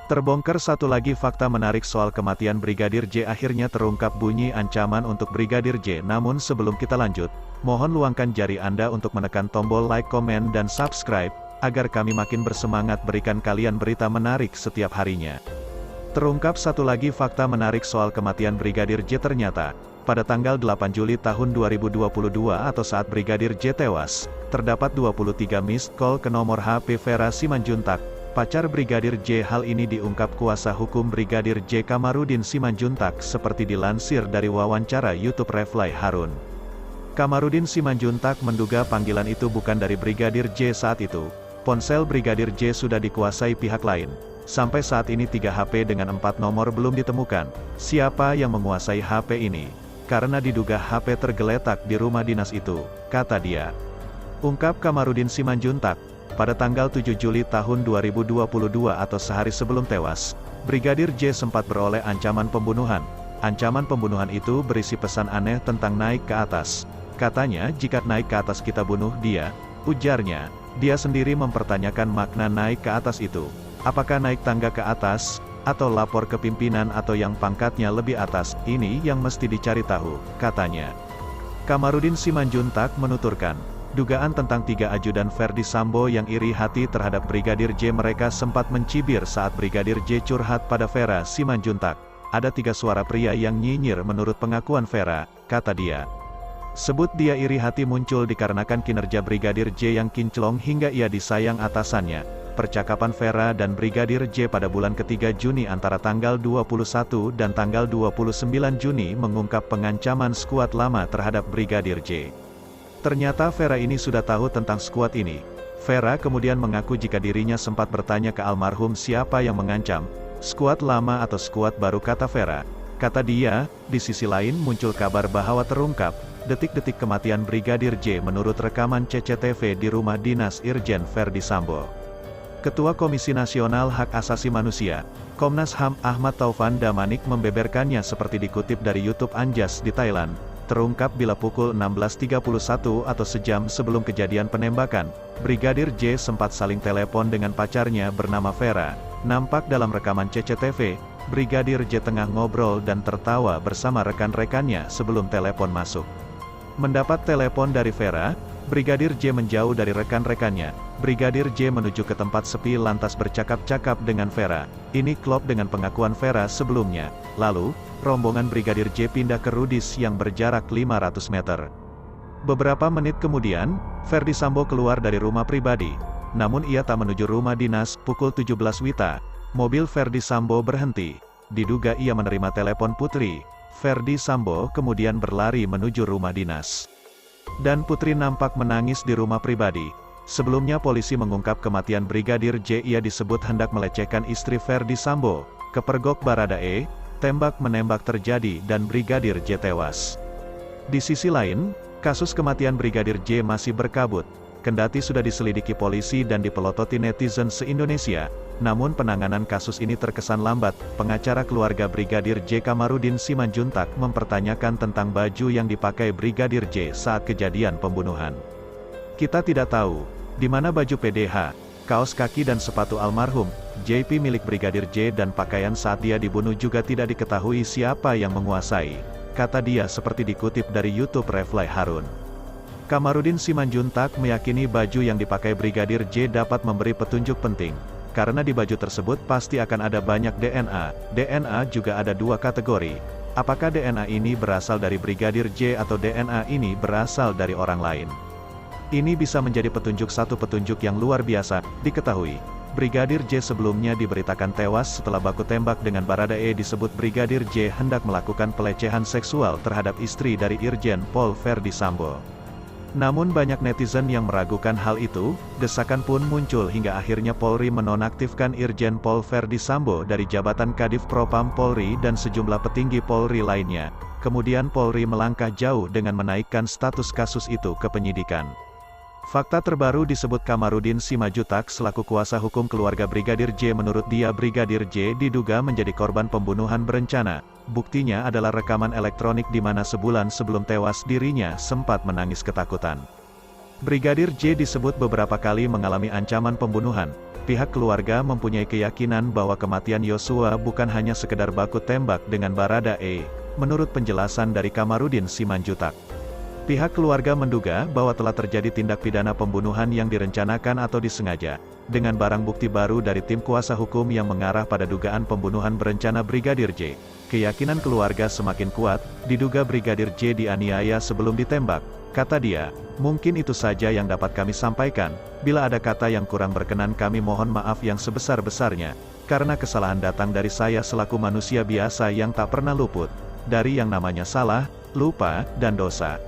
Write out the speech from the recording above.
Terbongkar satu lagi fakta menarik soal kematian Brigadir J. Akhirnya terungkap bunyi ancaman untuk Brigadir J. Namun sebelum kita lanjut, mohon luangkan jari Anda untuk menekan tombol like, komen, dan subscribe, agar kami makin bersemangat berikan kalian berita menarik setiap harinya. Terungkap satu lagi fakta menarik soal kematian Brigadir J. Ternyata, pada tanggal 8 Juli tahun 2022 atau saat Brigadir J tewas, terdapat 23 missed call ke nomor HP Vera Simanjuntak, pacar Brigadir J. Hal ini diungkap kuasa hukum Brigadir J. Kamarudin Simanjuntak seperti dilansir dari wawancara YouTube Refly Harun. Kamarudin Simanjuntak menduga panggilan itu bukan dari Brigadir J saat itu. Ponsel Brigadir J sudah dikuasai pihak lain. Sampai saat ini 3 HP dengan 4 nomor belum ditemukan. Siapa yang menguasai HP ini? Karena diduga HP tergeletak di rumah dinas itu, kata dia. Ungkap Kamarudin Simanjuntak. Pada tanggal 7 Juli tahun 2022 atau sehari sebelum tewas, Brigadir J sempat beroleh ancaman pembunuhan. Ancaman pembunuhan itu berisi pesan aneh tentang naik ke atas. Katanya, jika naik ke atas kita bunuh dia, ujarnya. Dia sendiri mempertanyakan makna naik ke atas itu. Apakah naik tangga ke atas, atau lapor ke pimpinan atau yang pangkatnya lebih atas, ini yang mesti dicari tahu, katanya. Kamarudin Simanjuntak menuturkan, dugaan tentang 3 ajudan Ferdi Sambo yang iri hati terhadap Brigadir J. Mereka sempat mencibir saat Brigadir J curhat pada Vera Simanjuntak. Ada 3 suara pria yang nyinyir menurut pengakuan Vera, kata dia. Sebut dia iri hati muncul dikarenakan kinerja Brigadir J yang kinclong hingga ia disayang atasannya. Percakapan Vera dan Brigadir J pada bulan ketiga Juni antara tanggal 21 dan tanggal 29 Juni mengungkap pengancaman skuad lama terhadap Brigadir J. Ternyata Vera ini sudah tahu tentang skuad ini. Vera kemudian mengaku jika dirinya sempat bertanya ke almarhum siapa yang mengancam, skuad lama atau skuad baru, kata Vera. Kata dia, di sisi lain muncul kabar bahwa terungkap detik-detik kematian Brigadir J menurut rekaman CCTV di rumah dinas Irjen Ferdi Sambo. Ketua Komisi Nasional Hak Asasi Manusia, Komnas HAM Ahmad Taufan Damanik membeberkannya seperti dikutip dari YouTube Anjas di Thailand. Terungkap bila pukul 16.31 atau sejam sebelum kejadian penembakan, Brigadir J sempat saling telepon dengan pacarnya bernama Vera. Nampak dalam rekaman CCTV, Brigadir J tengah ngobrol dan tertawa bersama rekan-rekannya sebelum telepon masuk. Mendapat telepon dari Vera, Brigadir J menjauh dari rekan-rekannya. Brigadir J menuju ke tempat sepi lantas bercakap-cakap dengan Vera. Ini klop dengan pengakuan Vera sebelumnya. Lalu, rombongan Brigadir J pindah ke Rudis yang berjarak 500 meter. Beberapa menit kemudian, Ferdi Sambo keluar dari rumah pribadi. Namun ia tak menuju rumah dinas. Pukul 17 WITA, mobil Ferdi Sambo berhenti. Diduga ia menerima telepon putri. Ferdi Sambo kemudian berlari menuju rumah dinas. Dan putri nampak menangis di rumah pribadi. Sebelumnya polisi mengungkap kematian Brigadir J. Ia disebut hendak melecehkan istri Ferdi Sambo. Kepergok Baradae, tembak-menembak terjadi dan Brigadir J tewas. Di sisi lain, kasus kematian Brigadir J masih berkabut. Kendati sudah diselidiki polisi dan dipelototi netizen se-Indonesia, namun penanganan kasus ini terkesan lambat. Pengacara keluarga Brigadir J. Kamarudin Simanjuntak mempertanyakan tentang baju yang dipakai Brigadir J saat kejadian pembunuhan. Kita tidak tahu di mana baju PDH, kaos kaki dan sepatu almarhum JP milik Brigadir J dan pakaian saat dia dibunuh juga tidak diketahui siapa yang menguasai, kata dia seperti dikutip dari YouTube Refly Harun. Kamarudin Simanjuntak meyakini baju yang dipakai Brigadir J dapat memberi petunjuk penting, karena di baju tersebut pasti akan ada banyak DNA. DNA juga ada 2 kategori. Apakah DNA ini berasal dari Brigadir J atau DNA ini berasal dari orang lain? Ini bisa menjadi satu petunjuk yang luar biasa. Diketahui, Brigadir J sebelumnya diberitakan tewas setelah baku tembak dengan Baradae. Disebut Brigadir J hendak melakukan pelecehan seksual terhadap istri dari Irjen Pol Ferdi Sambo. Namun banyak netizen yang meragukan hal itu. Desakan pun muncul hingga akhirnya Polri menonaktifkan Irjen Pol Ferdi Sambo dari jabatan Kadif Propam Polri dan sejumlah petinggi Polri lainnya. Kemudian Polri melangkah jauh dengan menaikkan status kasus itu ke penyidikan. Fakta terbaru disebut Kamarudin Simanjuntak selaku kuasa hukum keluarga Brigadir J. Menurut dia Brigadir J diduga menjadi korban pembunuhan berencana. Buktinya adalah rekaman elektronik di mana sebulan sebelum tewas dirinya sempat menangis ketakutan. Brigadir J disebut beberapa kali mengalami ancaman pembunuhan. pihak keluarga mempunyai keyakinan bahwa kematian Yosua bukan hanya sekedar baku tembak dengan Baradae, menurut penjelasan dari Kamarudin Simanjutak. Pihak keluarga menduga bahwa telah terjadi tindak pidana pembunuhan yang direncanakan atau disengaja, dengan barang bukti baru dari tim kuasa hukum yang mengarah pada dugaan pembunuhan berencana Brigadir J. Keyakinan keluarga semakin kuat, diduga Brigadir J dianiaya sebelum ditembak, kata dia. Mungkin itu saja yang dapat kami sampaikan. Bila ada kata yang kurang berkenan kami mohon maaf yang sebesar-besarnya, karena kesalahan datang dari saya selaku manusia biasa yang tak pernah luput dari yang namanya salah, lupa, dan dosa.